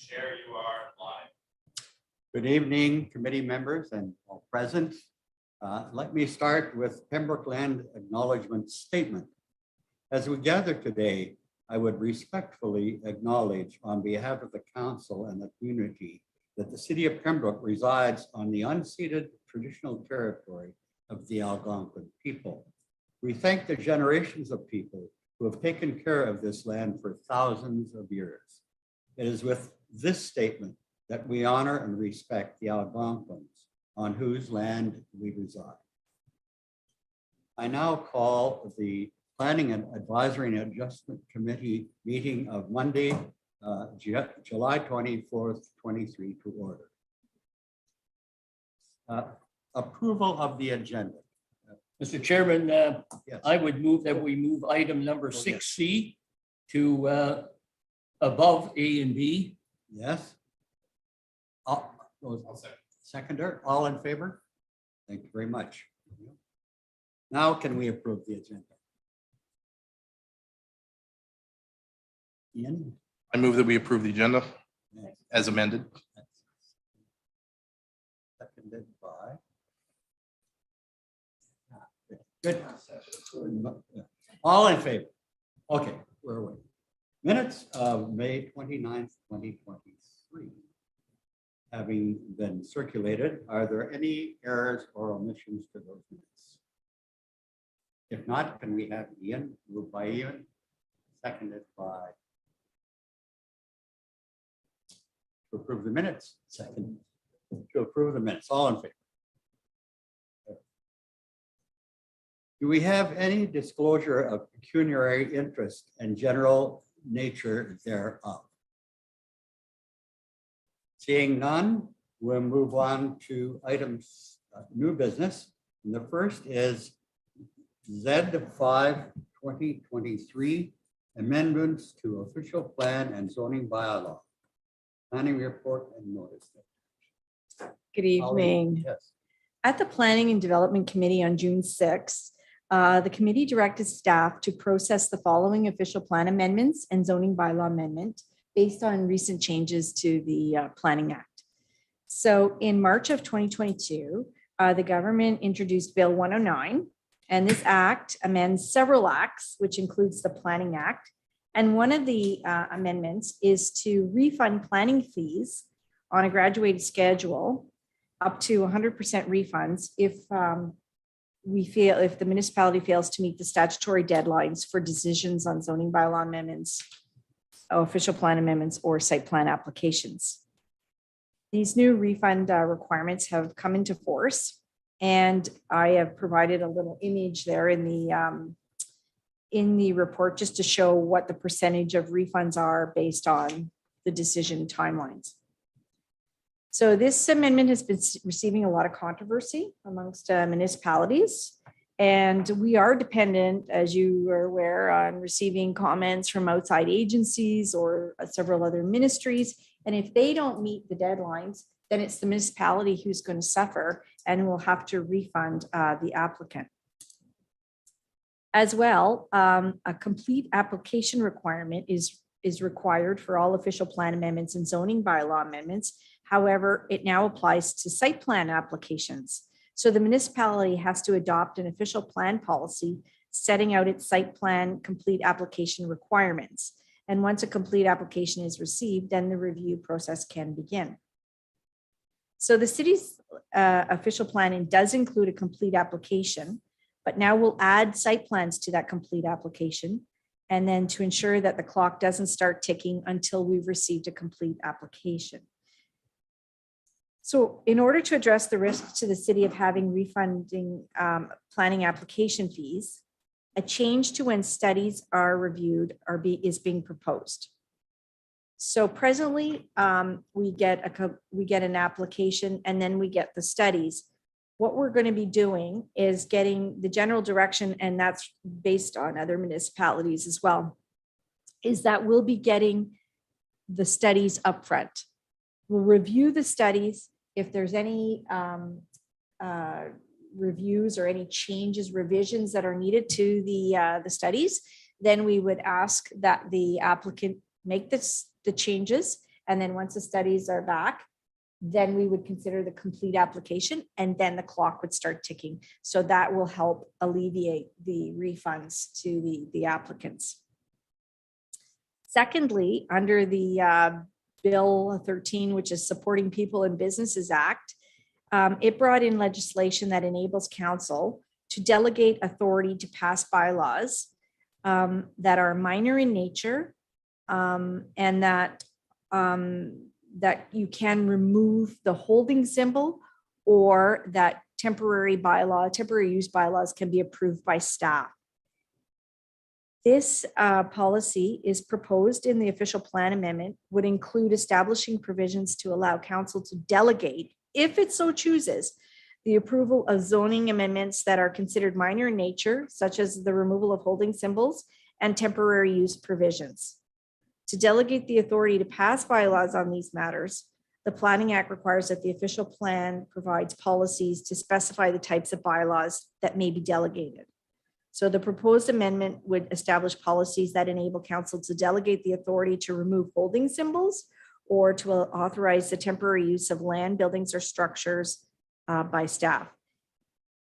Chair, you are live. Good evening, committee members and all present. Let me start with Pembroke Land Acknowledgement Statement. As we gather today, I would respectfully acknowledge on behalf of the council and the community that the city of Pembroke resides on the unceded traditional territory of the Algonquin people. We thank the generations of people who have taken care of this land for thousands of years. It is with this statement that we honor and respect the Algonquins on whose land we reside. I now call the Planning and Advisory and Adjustment Committee meeting of Monday, July 24th, 23 to order. Approval of the agenda. Mr. Chairman, Yes. I would move that we move item number 6C to above A and B. Yes. All those I'll second. seconder, all in favor? Thank you very much. Now can we approve the agenda? Ian? I move that we approve the agenda as amended. Seconded by. Good. All in favor? Okay, where are we? Minutes of May 29th, 2023. Having been circulated, are there any errors or omissions to those minutes? If not, can we have Ian, moved by Ian, seconded by to approve the minutes, second to approve the minutes, all in favor? Do we have any disclosure of pecuniary interest and general nature thereof? Seeing none, we'll move on to items, new business. And the first is Z5 2023 amendments to official plan and zoning bylaw. Planning report and notice. Good evening. Yes. At the Planning and Development Committee on June 6th, the committee directed staff to process the following official plan amendments and zoning bylaw amendment based on recent changes to the Planning Act. So in March of 2022, the government introduced Bill 109, and this act amends several acts, which includes the Planning Act. And one of the amendments is to refund planning fees on a graduated schedule up to 100% refunds if if the municipality fails to meet the statutory deadlines for decisions on zoning bylaw amendments, official plan amendments, or site plan applications. These new refund requirements have come into force, and I have provided a little image there in the report just to show what the percentage of refunds are based on the decision timelines. So this amendment has been receiving a lot of controversy amongst municipalities, and we are dependent, as you are aware, on receiving comments from outside agencies or several other ministries. And if they don't meet the deadlines, then it's the municipality who's going to suffer and will have to refund the applicant. As well, a complete application requirement is required for all official plan amendments and zoning bylaw amendments. However, it now applies to site plan applications. So the municipality has to adopt an official plan policy setting out its site plan complete application requirements. And once a complete application is received, then the review process can begin. So the city's official planning does include a complete application, but now we'll add site plans to that complete application, and then to ensure that the clock doesn't start ticking until we've received a complete application. So in order to address the risk to the city of having refunding planning application fees, a change to when studies are reviewed is being proposed. So presently, we get an application and then we get the studies. What we're going to be doing is getting the general direction, and that's based on other municipalities as well, is that we'll be getting the studies upfront. We'll review the studies. If there's any reviews or any changes, revisions that are needed to the studies, then we would ask that the applicant make the changes, And then once the studies are back, then we would consider the complete application and then the clock would start ticking. So that will help alleviate the refunds to the applicants. Secondly, under the Bill 13, which is Supporting People and Businesses Act, it brought in legislation that enables council to delegate authority to pass bylaws that are minor in nature and that that you can remove the holding symbol or that temporary use bylaws can be approved by staff. This policy is proposed in the official plan amendment, would include establishing provisions to allow council to delegate, if it so chooses, the approval of zoning amendments that are considered minor in nature, such as the removal of holding symbols and temporary use provisions. To delegate the authority to pass bylaws on these matters, the Planning Act requires that the official plan provides policies to specify the types of bylaws that may be delegated. So the proposed amendment would establish policies that enable council to delegate the authority to remove holding symbols or to authorize the temporary use of land, buildings, or structures by staff.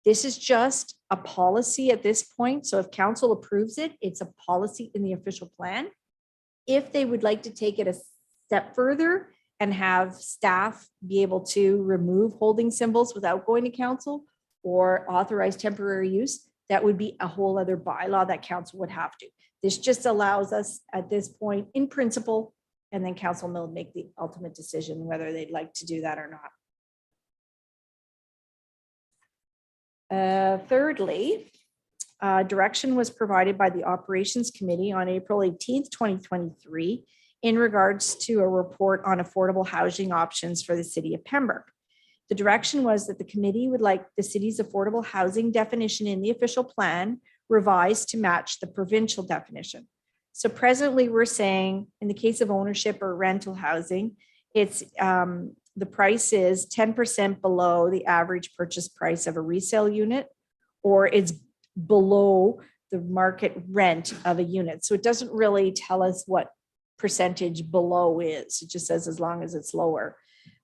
This is just a policy at this point. So if council approves it, it's a policy in the official plan. If they would like to take it a step further and have staff be able to remove holding symbols without going to council or authorize temporary use, that would be a whole other bylaw that council would have to. This just allows us at this point in principle, and then council will make the ultimate decision whether they'd like to do that or not. Thirdly, direction was provided by the Operations Committee on April 18th, 2023, in regards to a report on affordable housing options for the city of Pembroke. The direction was that the committee would like the city's affordable housing definition in the official plan revised to match the provincial definition. So presently we're saying in the case of ownership or rental housing, it's the price is 10% below the average purchase price of a resale unit, or it's below the market rent of a unit. So it doesn't really tell us what percentage below is. It just says as long as it's lower.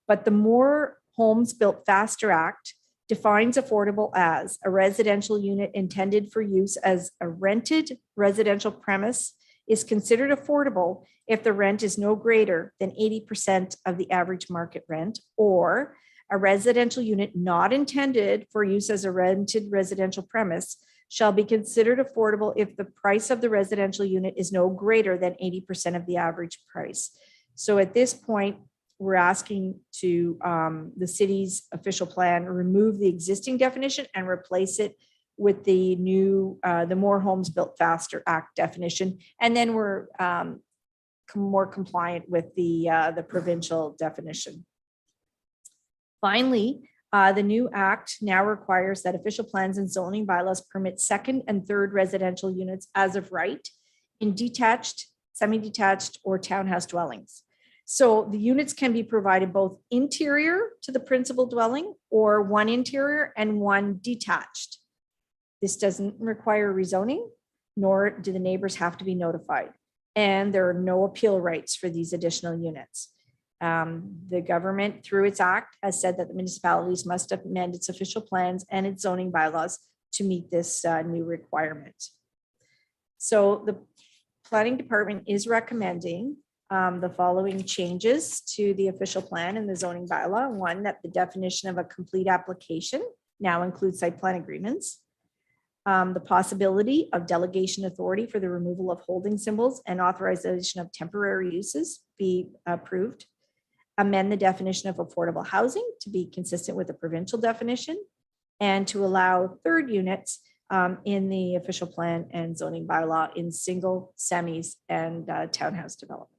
But the More Homes Built Faster Act defines affordable as a residential unit intended for use as a rented residential premise is considered affordable if the rent is no greater than 80% of the average market rent, or a residential unit not intended for use as a rented residential premise shall be considered affordable if the price of the residential unit is no greater than 80% of the average price. So at this point, we're asking to the city's official plan remove the existing definition and replace it with the new, the More Homes Built Faster Act definition. And then we're more compliant with the provincial definition. Finally, the new act now requires that official plans and zoning bylaws permit second and third residential units as of right in detached, semi-detached, or townhouse dwellings. So the units can be provided both interior to the principal dwelling or one interior and one detached. This doesn't require rezoning, nor do the neighbors have to be notified. And there are no appeal rights for these additional units. The government, through its act, has said that the municipalities must amend its official plans and its zoning bylaws to meet this new requirement. So the planning department is recommending the following changes to the official plan and the zoning bylaw. One, that the definition of a complete application now includes site plan agreements. The possibility of delegation authority for the removal of holding symbols and authorization of temporary uses be approved. Amend the definition of affordable housing to be consistent with the provincial definition, and to allow third units in the official plan and zoning bylaw in single, semis, and townhouse development.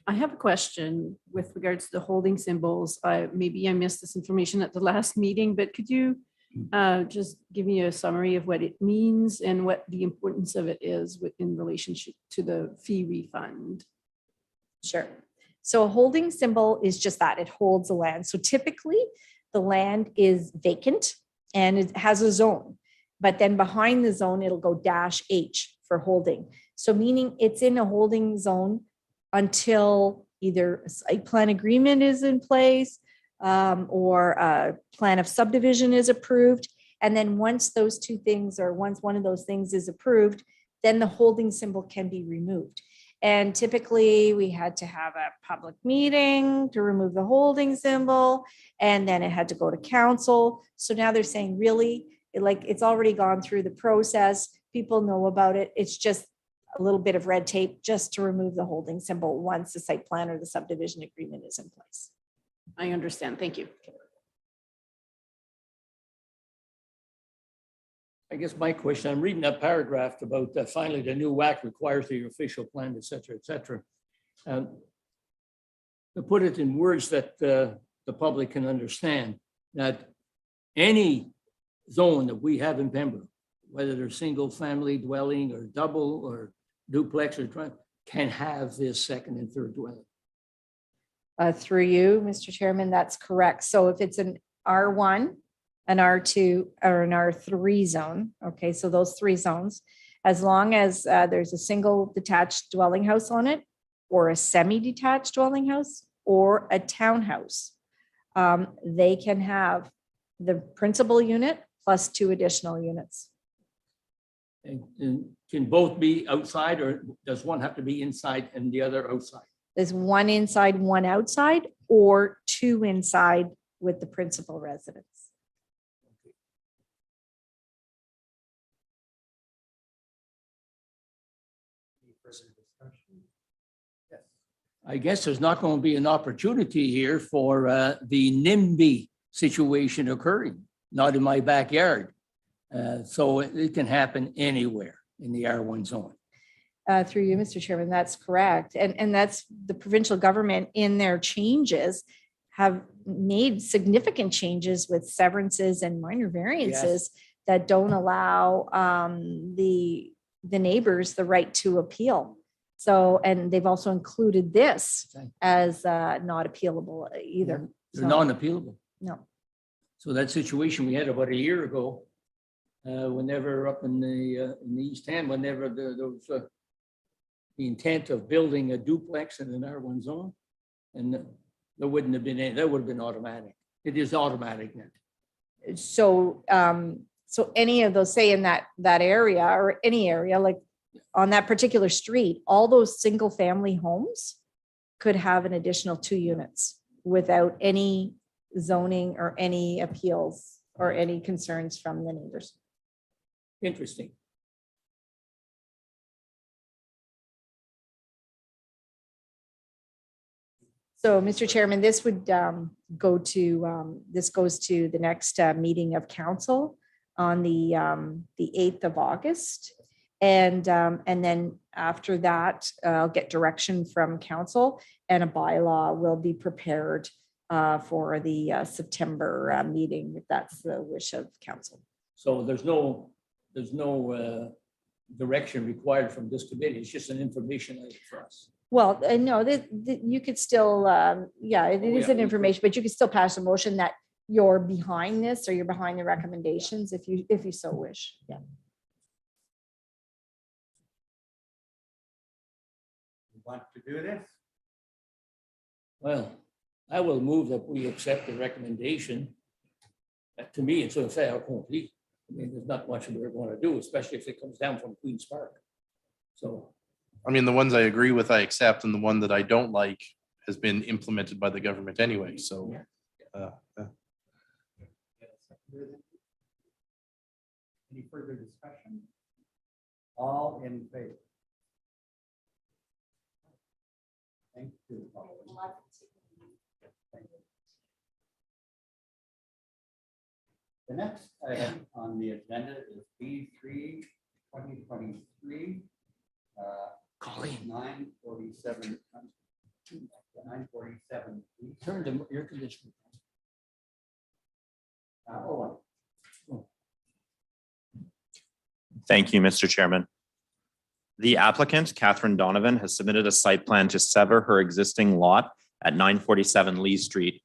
I have a question with regards to the holding symbols. Maybe I missed this information at the last meeting, but could you just give me a summary of what it means and what the importance of it is in relationship to the fee refund? Sure. So a holding symbol is just that, it holds the land. So typically the land is vacant and it has a zone. but then behind the zone, it'll go -H for holding. So meaning it's in a holding zone until either a site plan agreement is in place or a plan of subdivision is approved. And then once those two things, or once one of those things is approved, then the holding symbol can be removed. And typically we had to have a public meeting to remove the holding symbol, and then it had to go to council. So now they're saying, really, like, it's already gone through the process. People know about it. It's just a little bit of red tape just to remove the holding symbol once the site plan or the subdivision agreement is in place. I understand. Thank you. I guess my question, I'm reading that paragraph about finally the new act requires the official plan, et cetera, et cetera. To put it in words that the public can understand, that any zone that we have in Pembroke, whether they're single family dwelling or double or duplex or can have this second and third dwelling. Through you, Mr. Chairman, that's correct. So if it's an R1, an R2, or an R3 zone, okay, so those three zones, as long as there's a single detached dwelling house on it, or a semi-detached dwelling house, or a townhouse, they can have the principal unit plus 2 additional units. And can both be outside, or does one have to be inside and the other outside? There's 1 inside, 1 outside, or 2 inside with the principal residence. I guess there's not going to be an opportunity here for the NIMBY situation occurring, not in my backyard. So it can happen anywhere in the R1 zone. Through you, Mr. Chairman, that's correct. And that's the provincial government in their changes have made significant changes with severances and minor variances that don't allow the neighbors the right to appeal. So, and they've also included this as not appealable either. They're So, non-appealable. no. So that situation we had about a year ago, whenever up in the East End, whenever there was the intent of building a duplex in an R1 zone, and there wouldn't have been any, that would have been automatic. It is automatic now. So, so any of those, say in that area or any area, like on that particular street, all those single family homes could have an additional 2 units without any zoning or any appeals or any concerns from the neighbors. Interesting. So, Mr. Chairman, this would go to, this goes to the next meeting of council on the 8th of August. And then after that, I'll get direction from council and a bylaw will be prepared for the September meeting, if that's the wish of council. So there's no direction required from this committee. It's just an information item for us. Well, no, that you could still, yeah, it is an information, but you could still pass a motion that you're behind this or you're behind the recommendations if you so wish. Yeah. You want to do this? Well, I will move that we accept the recommendation. To me, it's a fait accompli. I mean, there's not much we're going to do, especially if it comes down from Queen's Park. So, I mean, the ones I agree with, I accept, and the one that I don't like has been implemented by the government anyway, so. Any further discussion? All in favor? Thank you. Thank you. The next item on the agenda is B3 2023. Colleen, 947. 947. turn the air conditioner. Oh, Thank you, Mr. Chairman. The applicant, Catherine Donovan, has submitted a site plan to sever her existing lot at 947 Lee Street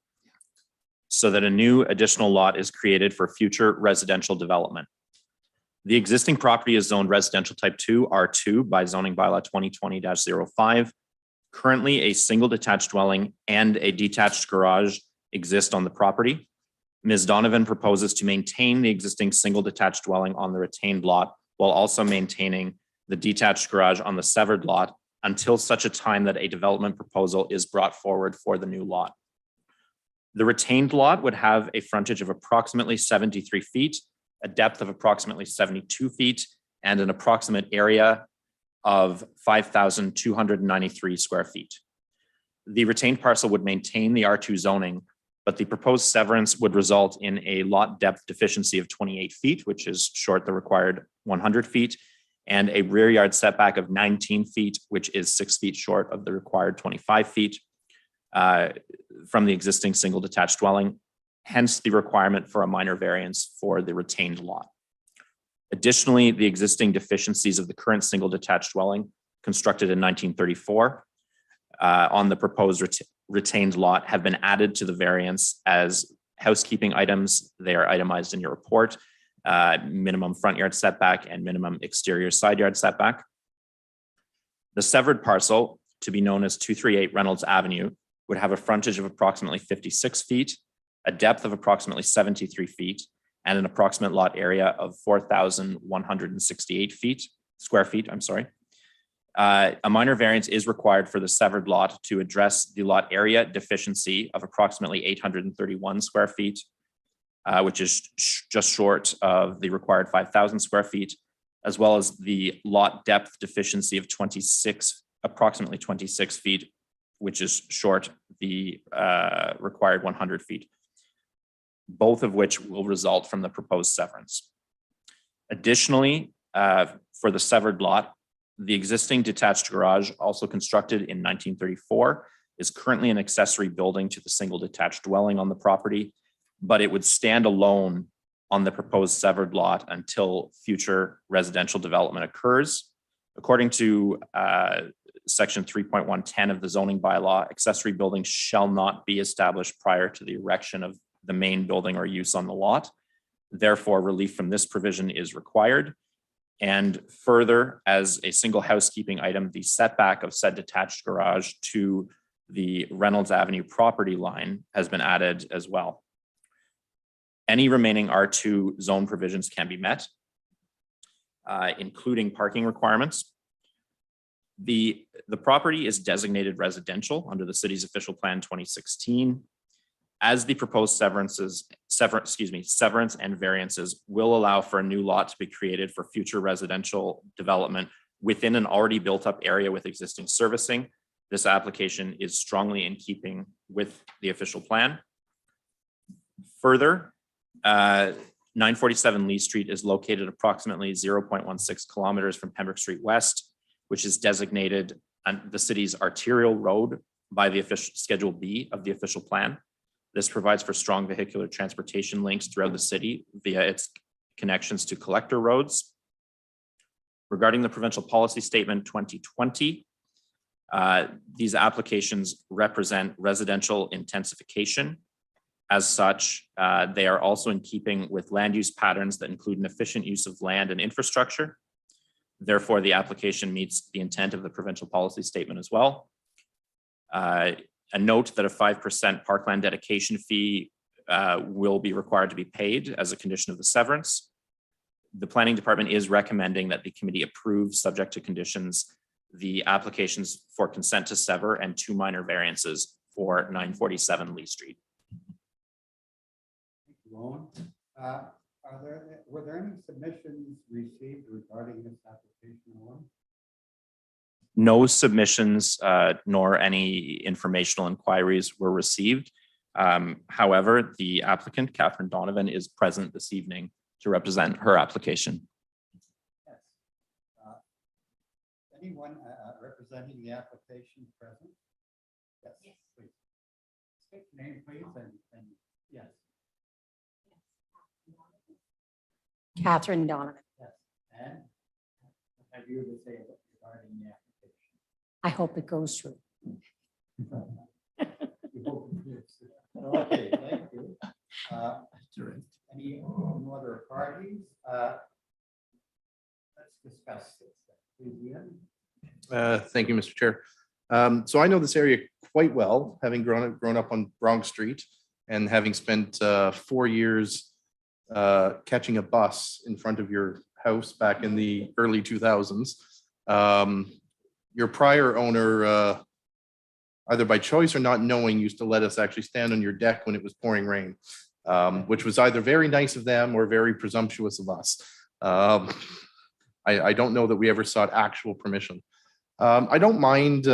so that a new additional lot is created for future residential development. The existing property is zoned residential type 2, R2 by zoning bylaw 2020-05. Currently, a single detached dwelling and a detached garage exist on the property. Ms. Donovan proposes to maintain the existing single detached dwelling on the retained lot while also maintaining the detached garage on the severed lot until such a time that a development proposal is brought forward for the new lot. The retained lot would have a frontage of approximately 73 feet, a depth of approximately 72 feet, and an approximate area of 5,293 square feet. The retained parcel would maintain the R2 zoning, but the proposed severance would result in a lot depth deficiency of 28 feet, which is short the required 100 feet, and a rear yard setback of 19 feet, which is 6 feet short of the required 25 feet from the existing single detached dwelling, hence the requirement for a minor variance for the retained lot. Additionally, the existing deficiencies of the current single detached dwelling constructed in 1934 on the proposed retained lot have been added to the variance as housekeeping items. They are itemized in your report, minimum front yard setback and minimum exterior side yard setback. The severed parcel, to be known as 238 Reynolds Avenue, would have a frontage of approximately 56 feet, a depth of approximately 73 feet, and an approximate lot area of 4,168 square feet. A minor variance is required for the severed lot to address the lot area deficiency of approximately 831 square feet, which is just short of the required 5,000 square feet, as well as the lot depth deficiency of approximately 26 feet, which is short the required 100 feet, both of which will result from the proposed severance. Additionally, for the severed lot, the existing detached garage, also constructed in 1934, is currently an accessory building to the single detached dwelling on the property, but it would stand alone on the proposed severed lot until future residential development occurs. According to section 3.110 of the zoning bylaw, accessory buildings shall not be established prior to the erection of the main building or use on the lot. Therefore, relief from this provision is required. And further, as a single housekeeping item, the setback of said detached garage to the Reynolds Avenue property line has been added as well. Any remaining R2 zone provisions can be met, including parking requirements. The property is designated residential under the city's official plan 2016. As the proposed severance and variances will allow for a new lot to be created for future residential development within an already built up area with existing servicing, this application is strongly in keeping with the official plan. Further, 947 Lee Street is located approximately 0.16 kilometers from Pembroke Street West, which is designated the city's arterial road by the official Schedule B of the official plan. This provides for strong vehicular transportation links throughout the city via its connections to collector roads. Regarding the provincial policy statement 2020, these applications represent residential intensification. As such, they are also in keeping with land use patterns that include an efficient use of land and infrastructure. Therefore, the application meets the intent of the provincial policy statement as well. A note that a 5% parkland dedication fee will be required to be paid as a condition of the severance. The planning department is recommending that the committee approve, subject to conditions, the applications for consent to sever and 2 minor variances for 947 Lee Street. Rowan, were there any submissions received regarding this application, Rowan? No submissions nor any informational inquiries were received. However, the applicant, Catherine Donovan, is present this evening to represent her application. Yes. Anyone representing the application present? Yes, yes. Please. State your name, please, and yes. Catherine Donovan. Yes. And what have you to say regarding the application? I hope it goes through. Okay, thank you. Any other parties? Thank you, Mr. Chair. So I know this area quite well, having grown up on Bronx Street and having spent 4 years catching a bus in front of your house back in the early 2000s. Your prior owner, either by choice or not knowing, used to let us actually stand on your deck when it was pouring rain, which was either very nice of them or very presumptuous of us. I don't know that we ever sought actual permission. I don't mind.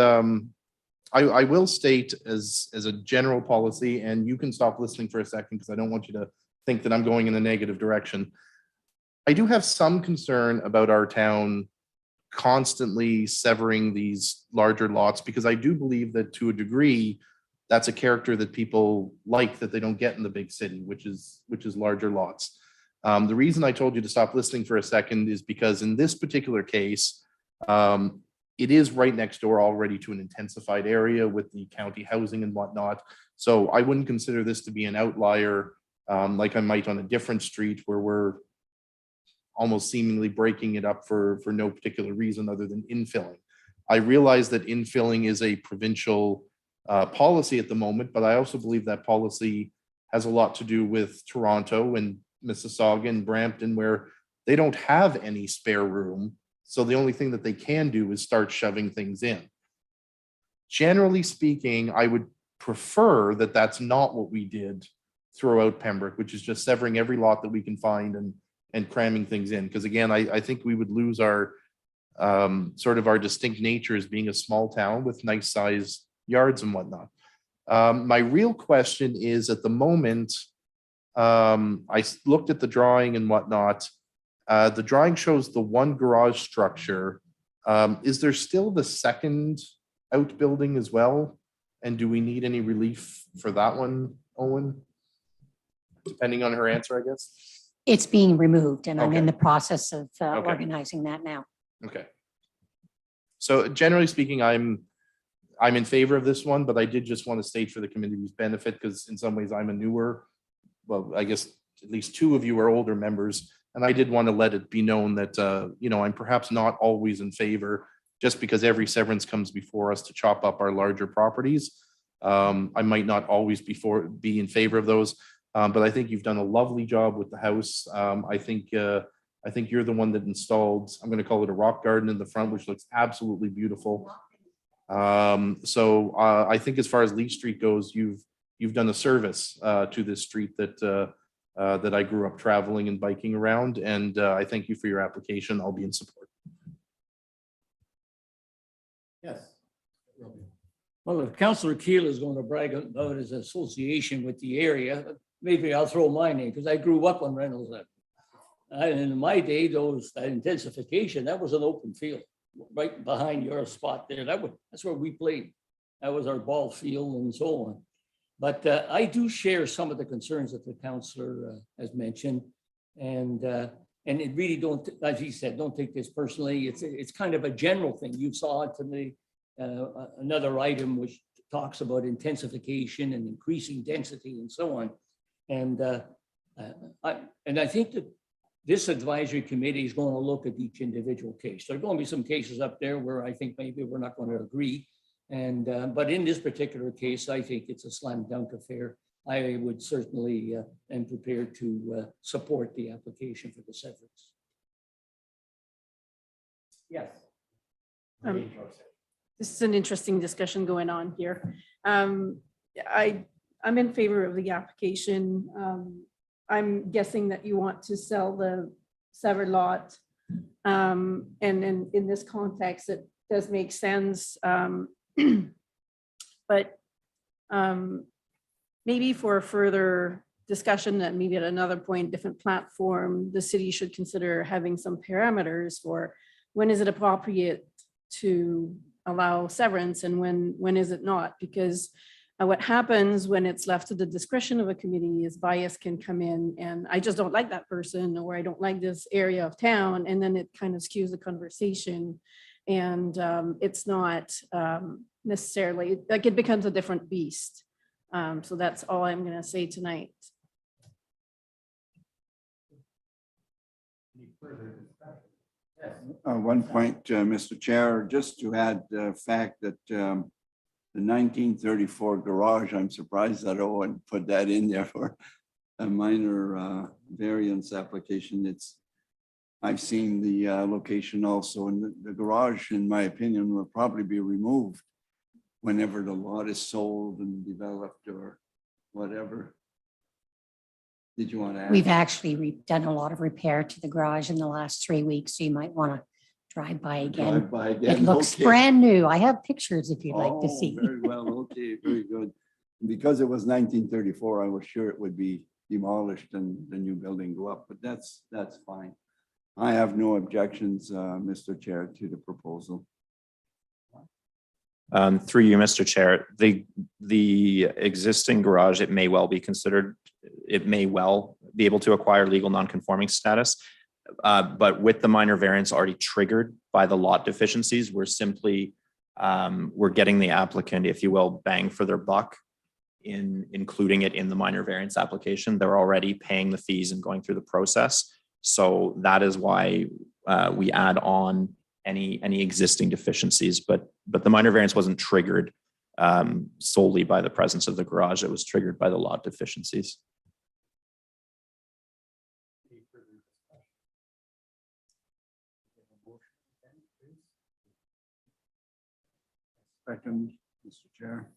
I will state as a general policy, and you can stop listening for a second because I don't want you to think that I'm going in a negative direction. I do have some concern about our town constantly severing these larger lots because I do believe that to a degree, that's a character that people like that they don't get in the big city, which is larger lots. The reason I told you to stop listening for a second is because in this particular case, it is right next door already to an intensified area with the county housing and whatnot. So I wouldn't consider this to be an outlier like I might on a different street where we're almost seemingly breaking it up for no particular reason other than infilling. I realize that infilling is a provincial policy at the moment, but I also believe that policy has a lot to do with Toronto and Mississauga and Brampton, where they don't have any spare room. So the only thing that they can do is start shoving things in. Generally speaking, I would prefer that that's not what we did throughout Pembroke, which is just severing every lot that we can find and cramming things in. Because again, I think we would lose our sort of our distinct nature as being a small town with nice size yards and whatnot. My real question is, at the moment, I looked at the drawing and whatnot. The drawing shows the one garage structure. Is there still the second outbuilding as well? And do we need any relief for that one, Owen? Depending on her answer, I guess. It's being removed and I'm in Okay. the process of Okay. organizing that now. Okay. So generally speaking, I'm in favor of this one, but I did just want to state for the community's benefit, because in some ways I'm a newer, well, I guess at least two of you are older members, and I did want to let it be known that, I'm perhaps not always in favor, just because every severance comes before us to chop up our larger properties. I might not always be in favor of those, but I think you've done a lovely job with the house. I think you're the one that installed, I'm going to call it a rock garden in the front, which looks absolutely beautiful. So I think as far as Lee Street goes, you've done a service to this street that I grew up traveling and biking around, and I thank you for your application. I'll be in support. Yes. Well, if Councillor Keel is going to brag about his association with the area, maybe I'll throw my name, because I grew up on Reynolds Avenue. And in my day, that intensification, that was an open field right behind your spot there. That's where we played. That was our ball field and so on. But I do share some of the concerns that the councillor has mentioned. And it really don't, as he said, don't take this personally. It's kind of a general thing. You saw it to me, another item which talks about intensification and increasing density and so on. And I think that this advisory committee is going to look at each individual case. There are going to be some cases up there where I think maybe we're not going to agree. And but in this particular case, I think it's a slam dunk affair. I would certainly am prepared to support the application for the severance. Yes. This is an interesting discussion going on here. I'm in favor of the application. I'm guessing that you want to sell the severed lot. And in this context, it does make sense. But maybe for further discussion, that maybe at another point, different platform, the city should consider having some parameters for when is it appropriate to allow severance and when is it not? Because what happens when it's left to the discretion of a committee is bias can come in, and I just don't like that person, or I don't like this area of town, and then it kind of skews the conversation. And it's not necessarily, like, it becomes a different beast. So that's all I'm going to say tonight. Any further discussion? One point, Mr. Chair, just to add the fact that the 1934 garage, I'm surprised that Owen put that in there for a minor variance application. I've seen the location also, and the garage, in my opinion, will probably be removed whenever the lot is sold and developed or whatever. Did you want to add? We've actually done a lot of repair to the garage in the last 3 weeks, so you might want to drive by again. Drive by It again, looks okay. brand new. I have pictures if you'd like to Oh, see. very well, okay, very good. Because it was 1934, I was sure it would be demolished and the new building go up, but that's fine. I have no objections, Mr. Chair, to the proposal. Through you, Mr. Chair, the existing garage, it may well be considered, it may well be able to acquire legal non-conforming status. But with the minor variance already triggered by the lot deficiencies, we're simply, we're getting the applicant, if you will, bang for their buck in including it in the minor variance application. They're already paying the fees and going through the process. So that is why we add on any existing deficiencies, but the minor variance wasn't triggered solely by the presence of the garage. It was triggered by the lot deficiencies. Second, Mr. Chair.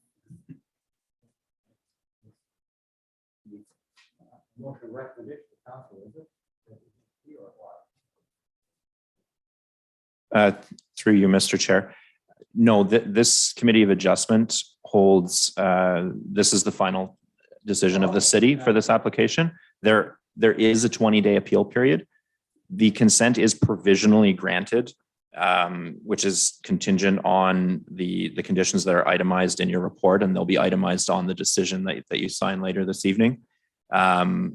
Motion recommendation to council, is it? Through you, Mr. Chair. No, this committee of adjustment holds, this is the final decision of the city for this application. There is a 20-day appeal period. The consent is provisionally granted, which is contingent on the conditions that are itemized in your report, and they'll be itemized on the decision that you sign later this evening. But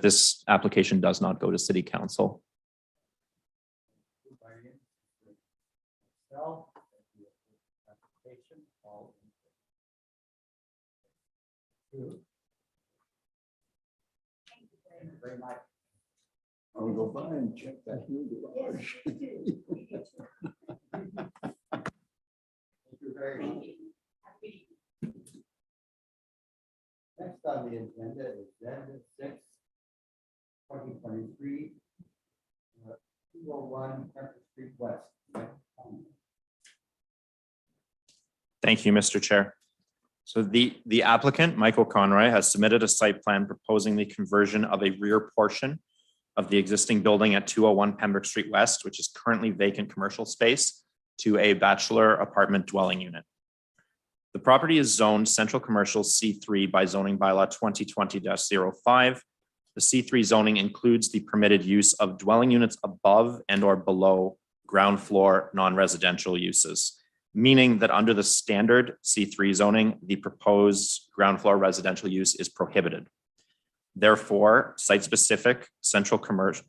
this application does not go to city council. Very much. I'll go by and check that new garage. Thank you very much. Next on the agenda is agenda 6, 2023, 201 Pembroke Street West. Thank you, Mr. Chair. So the applicant, Michael Conroy, has submitted a site plan proposing the conversion of a rear portion of the existing building at 201 Pembroke Street West, which is currently vacant commercial space, to a bachelor apartment dwelling unit. The property is zoned Central Commercial C3 by zoning bylaw 2020-05. The C3 zoning includes the permitted use of dwelling units above and or below ground floor non-residential uses, meaning that under the standard C3 zoning, the proposed ground floor residential use is prohibited. Therefore, site-specific Central Commercial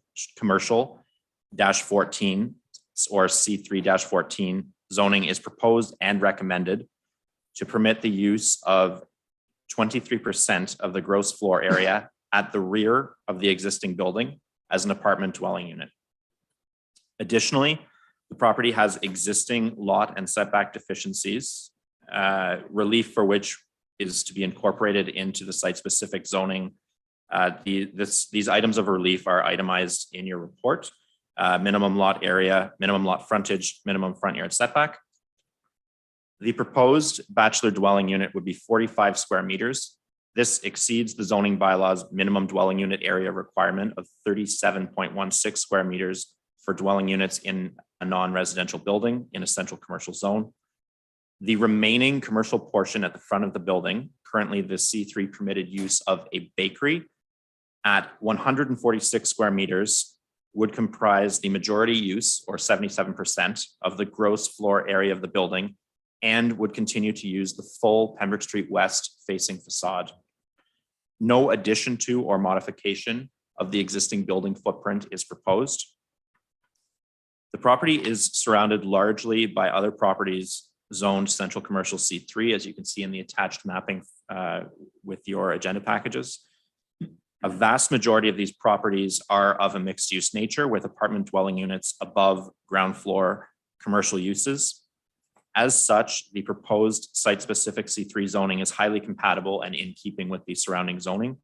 -14 or C3-14 zoning is proposed and recommended to permit the use of 23% of the gross floor area at the rear of the existing building as an apartment dwelling unit. Additionally, the property has existing lot and setback deficiencies, relief for which is to be incorporated into the site-specific zoning. These items of relief are itemized in your report. Minimum lot area, minimum lot frontage, minimum front yard setback. The proposed bachelor dwelling unit would be 45 square meters. This exceeds the zoning bylaws minimum dwelling unit area requirement of 37.16 square meters for dwelling units in a non-residential building in a central commercial zone. The remaining commercial portion at the front of the building, currently the C3 permitted use of a bakery at 146 square meters, would comprise the majority use, or 77%, of the gross floor area of the building, and would continue to use the full Pembroke Street West facing facade. No addition to or modification of the existing building footprint is proposed. The property is surrounded largely by other properties zoned Central Commercial C3, as you can see in the attached mapping with your agenda packages. A vast majority of these properties are of a mixed-use nature with apartment dwelling units above ground floor commercial uses. As such, the proposed site-specific C3 zoning is highly compatible and in keeping with the surrounding zoning.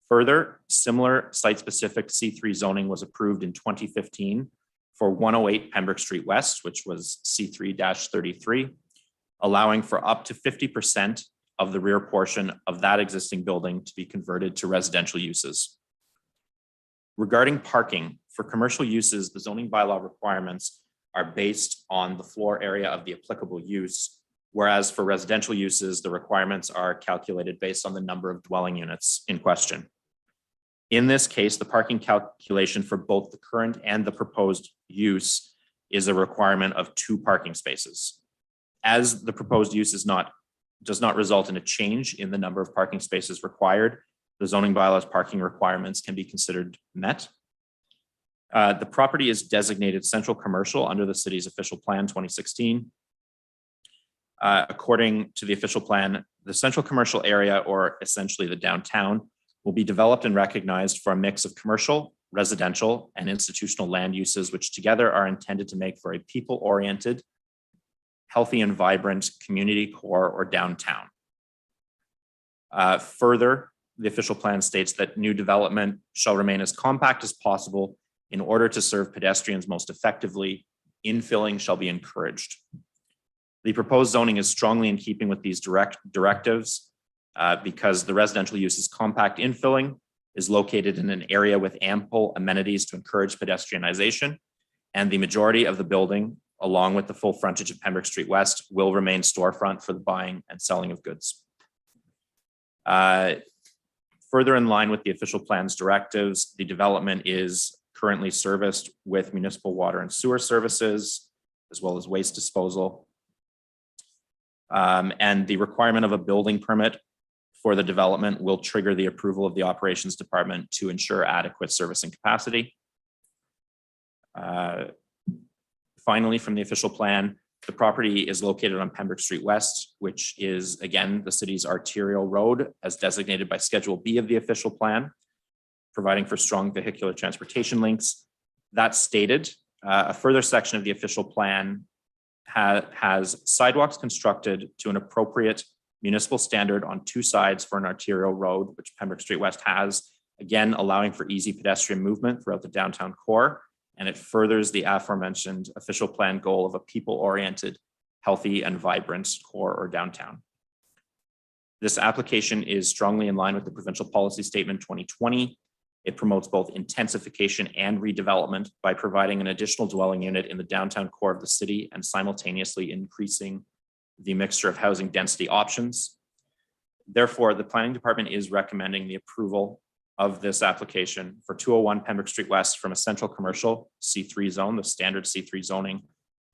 Further, similar site-specific C3 zoning was approved in 2015 for 108 Pembroke Street West, which was C3-33, allowing for up to 50% of the rear portion of that existing building to be converted to residential uses. Regarding parking, for commercial uses, the zoning bylaw requirements are based on the floor area of the applicable use, whereas for residential uses, the requirements are calculated based on the number of dwelling units in question. In this case, the parking calculation for both the current and the proposed use is a requirement of 2 parking spaces. As the proposed use does not result in a change in the number of parking spaces required, the zoning bylaws parking requirements can be considered met. The property is designated central commercial under the city's official plan 2016. According to the official plan, the central commercial area, or essentially the downtown, will be developed and recognized for a mix of commercial, residential, and institutional land uses, which together are intended to make for a people-oriented, healthy and vibrant community core or downtown. Further, the official plan states that new development shall remain as compact as possible in order to serve pedestrians most effectively. Infilling shall be encouraged. The proposed zoning is strongly in keeping with these directives because the residential use is compact infilling, is located in an area with ample amenities to encourage pedestrianization, and the majority of the building, along with the full frontage of Pembroke Street West, will remain storefront for the buying and selling of goods. Further in line with the official plan's directives, the development is currently serviced with municipal water and sewer services, as well as waste disposal. And the requirement of a building permit for the development will trigger the approval of the operations department to ensure adequate servicing capacity. Finally, from the official plan, the property is located on Pembroke Street West, which is, again, the city's arterial road as designated by Schedule B of the official plan, providing for strong vehicular transportation links. That stated, a further section of the official plan has sidewalks constructed to an appropriate municipal standard on 2 sides for an arterial road, which Pembroke Street West has, again, allowing for easy pedestrian movement throughout the downtown core. And it furthers the aforementioned official plan goal of a people-oriented, healthy and vibrant core or downtown. This application is strongly in line with the provincial policy statement 2020. It promotes both intensification and redevelopment by providing an additional dwelling unit in the downtown core of the city and simultaneously increasing the mixture of housing density options. Therefore, the planning department is recommending the approval of this application for 201 Pembroke Street West from a central commercial C3 zone, the standard C3 zoning,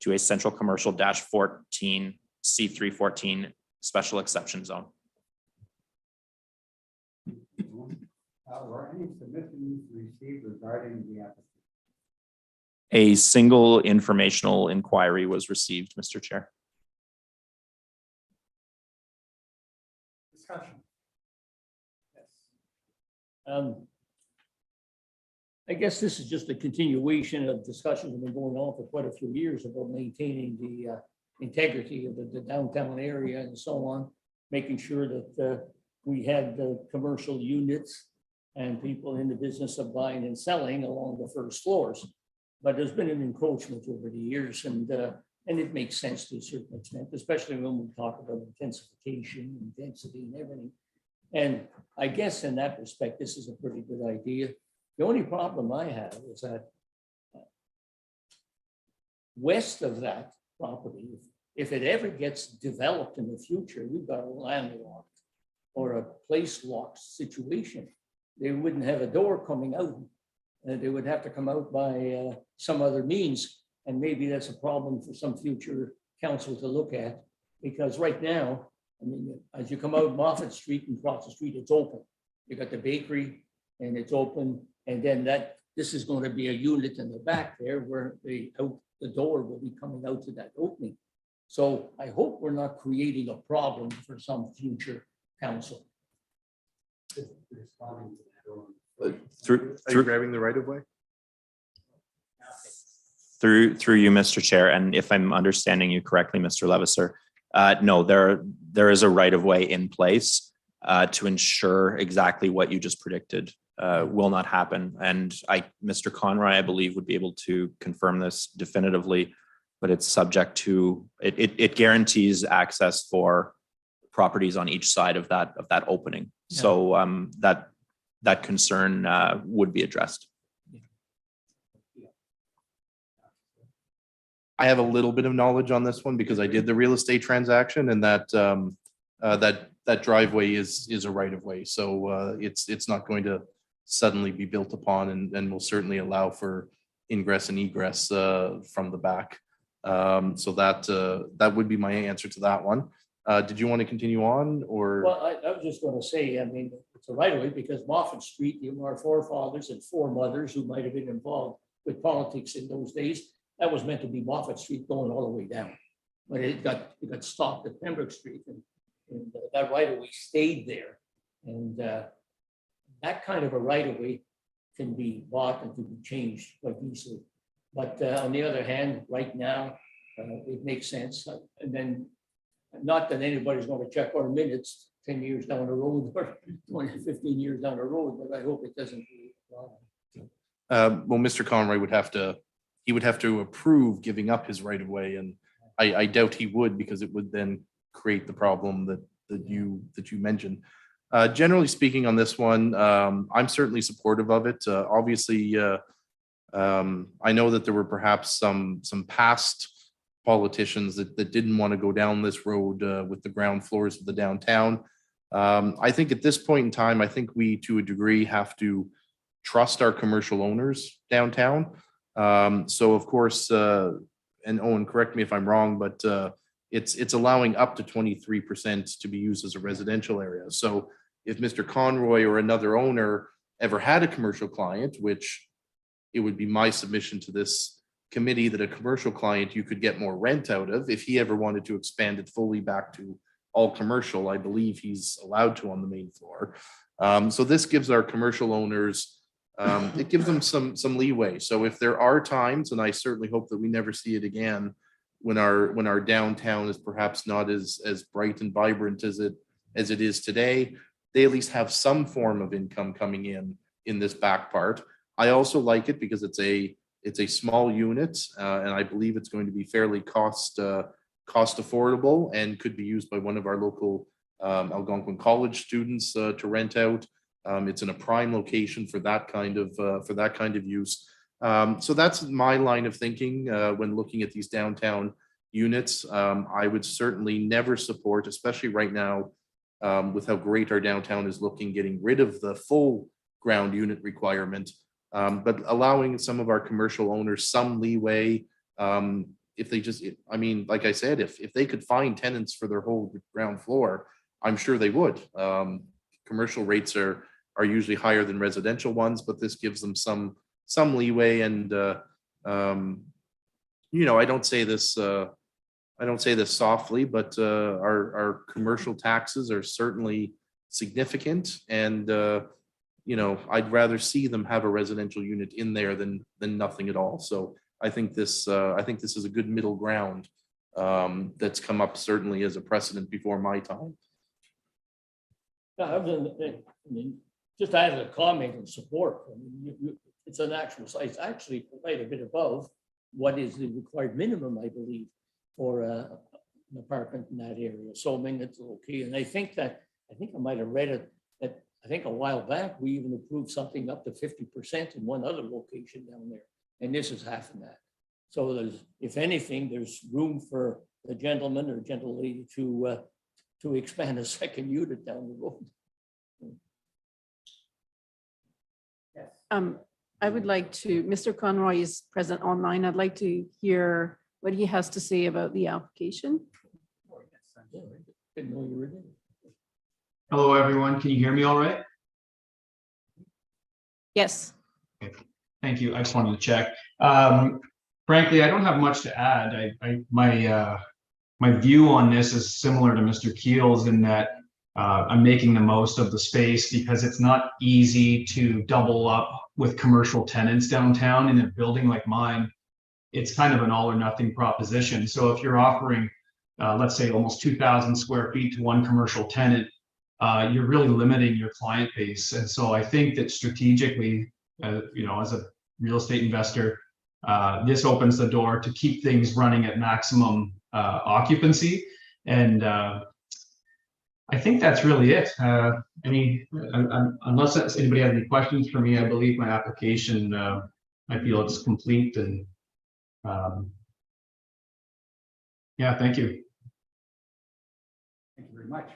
to a central commercial -14 C314 special exception zone. Were any submissions received regarding the application? A single informational inquiry was received, Mr. Chair. Discussion. I guess this is just a continuation of discussions that have been going on for quite a few years about maintaining the integrity of the downtown area and so on, making sure that we had the commercial units and people in the business of buying and selling along the first floors. But there's been an encroachment over the years, and it makes sense to a certain extent, especially when we talk about intensification and density and everything. And I guess in that respect, this is a pretty good idea. The only problem I have is that west of that property, if it ever gets developed in the future, we've got a landlocked or a place locked situation. They wouldn't have a door coming out. They would have to come out by some other means. And maybe that's a problem for some future council to look at, because right now, I mean, as you come out Moffett Street and cross the street, it's open. You got the bakery and it's open. And then this is going to be a unit in the back there where the door will be coming out to that opening. So I hope we're not creating a problem for some future council. Through, Are you grabbing the right of way? through you, Mr. Chair, and if I'm understanding you correctly, Mr. Levisser, no, there is a right of way in place to ensure exactly what you just predicted will not happen. And Mr. Conroy, I believe, would be able to confirm this definitively, but it's subject to, it guarantees access for properties on each side of that opening. Yeah. So that concern would be addressed. I have a little bit of knowledge on this one because I did the real estate transaction, and that driveway is a right of way. So it's not going to suddenly be built upon, and will certainly allow for ingress and egress from the back. So that would be my answer to that one. Did you want to continue on, or? Well, I was just going to say, I mean, it's a right of way because Moffett Street, our forefathers and foremothers who might have been involved with politics in those days, that was meant to be Moffett Street going all the way down. But it got stopped at Pembroke Street, and that right of way stayed there. And that kind of a right of way can be bought and can be changed quite easily. But on the other hand, right now, it makes sense. And then, not that anybody's going to check our minutes 10 years down the road or 20, 15 years down the road, but I hope it doesn't. Well, Mr. Conroy would have to approve giving up his right of way, and I doubt he would, because it would then create the problem that you mentioned. Generally speaking on this one, I'm certainly supportive of it. Obviously, I know that there were perhaps some past politicians that didn't want to go down this road with the ground floors of the downtown. I think at this point in time, I think we, to a degree, have to trust our commercial owners downtown. So of course, and Owen, correct me if I'm wrong, but it's allowing up to 23% to be used as a residential area. So if Mr. Conroy or another owner ever had a commercial client, which it would be my submission to this committee that a commercial client you could get more rent out of, if he ever wanted to expand it fully back to all commercial, I believe he's allowed to on the main floor. So this gives our commercial owners, it gives them some leeway. So if there are times, and I certainly hope that we never see it again, when our downtown is perhaps not as bright and vibrant as it is today, they at least have some form of income coming in this back part. I also like it because it's a small unit, and I believe it's going to be fairly cost affordable and could be used by one of our local Algonquin College students to rent out. It's in a prime location for that kind of use. So that's my line of thinking when looking at these downtown units. I would certainly never support, especially right now, with how great our downtown is looking, getting rid of the full ground unit requirement, but allowing some of our commercial owners some leeway. If they just, I mean, like I said, if they could find tenants for their whole ground floor, I'm sure they would. Commercial rates are usually higher than residential ones, but this gives them some leeway. And I don't say this softly, but our commercial taxes are certainly significant, and I'd rather see them have a residential unit in there than nothing at all. So I think this is a good middle ground that's come up certainly as a precedent before my time. I mean, just as a comment and support, I mean, it's an actual size, actually quite a bit above what is the required minimum, I believe, for an apartment in that area. So I mean, it's okay. And I think I might have read it, that I think a while back, we even approved something up to 50% in one other location down there. And this is half of that. So there's, if anything, there's room for the gentleman or gentle lady to expand a second unit down the road. I would like to, Mr. Conroy is present online. I'd like to hear what he has to say about the application. Didn't know you were there. Hello, everyone. Can you hear me all right? Yes. Okay. Thank you. I just wanted to check. Frankly, I don't have much to add. My view on this is similar to Mr. Keel's in that I'm making the most of the space because it's not easy to double up with commercial tenants downtown in a building like mine. It's kind of an all or nothing proposition. So if you're offering, let's say, almost 2,000 square feet to one commercial tenant, you're really limiting your client base. And so I think that strategically, as a real estate investor, this opens the door to keep things running at maximum occupancy. And I think that's really it. Unless anybody has any questions for me, I believe my application, I feel it's complete and yeah, thank you. Thank you very much.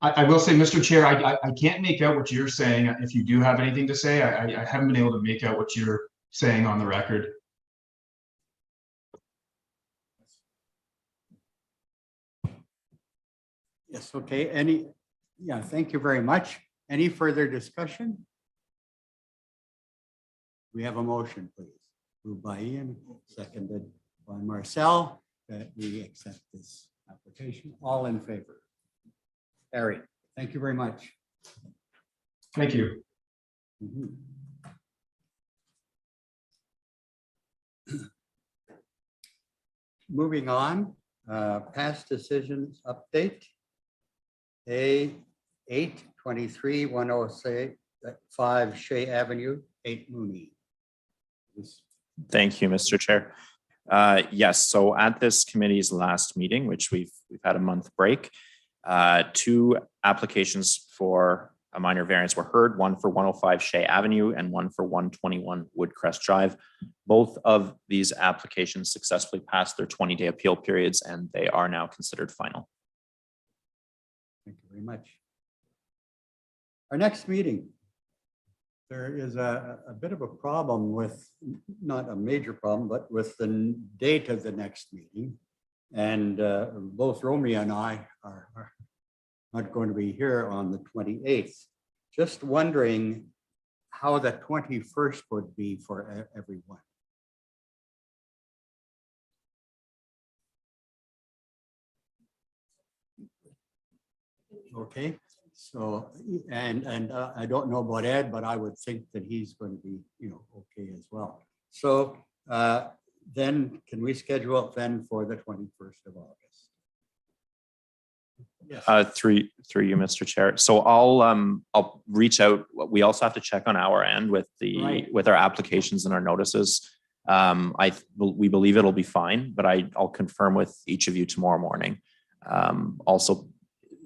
I will say, Mr. Chair, I can't make out what you're saying. If you do have anything to say, I haven't been able to make out what you're saying on the record. Yes, okay, thank you very much. Any further discussion? We have a motion, please. Moved by Ian, seconded by Marcel, that we accept this application. All in favor? Harry, thank you very much. Thank you. Mhm. Moving on, past decisions update. A 823-105 Shea Avenue, 8 Mooney. Thank you, Mr. Chair. Yes, so at this committee's last meeting, which we've had a month break, 2 applications for a minor variance were heard, one for 105 Shea Avenue and one for 121 Woodcrest Drive. Both of these applications successfully passed their 20-day appeal periods, and they are now considered final. Thank you very much. Our next meeting, there is a bit of a problem with, not a major problem, but with the date of the next meeting. And both Romy and I are not going to be here on the 28th. Just wondering how the 21st would be for everyone. Okay, so, and I don't know about Ed, but I would think that he's going to be, okay as well. So then can we schedule it then for the 21st of August? Yes. Through you, Mr. Chair. So I'll reach out. We also have to check on our end with with our applications and our notices. We believe it'll be fine, but I'll confirm with each of you tomorrow morning. Also,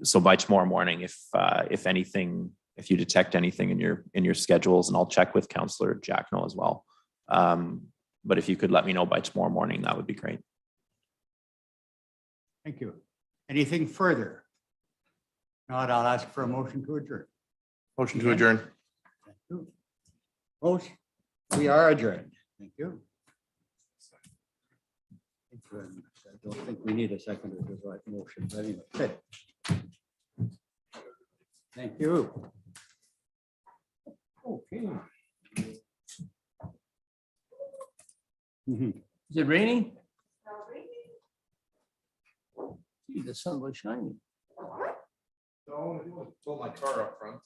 so by tomorrow morning, if anything, if you detect anything in your schedules, and I'll check with Councillor Jackno as well. But if you could let me know by tomorrow morning, that would be great. Thank you. Anything further? Not, I'll ask for a motion to adjourn. Motion to adjourn. Thank you. Motion. We are adjourned. Thank you. I don't think we need a second to the right motion, but anyway. Okay. Thank you. Okay. Is it raining? Gee, the sun was shining. No, I pulled my car up front.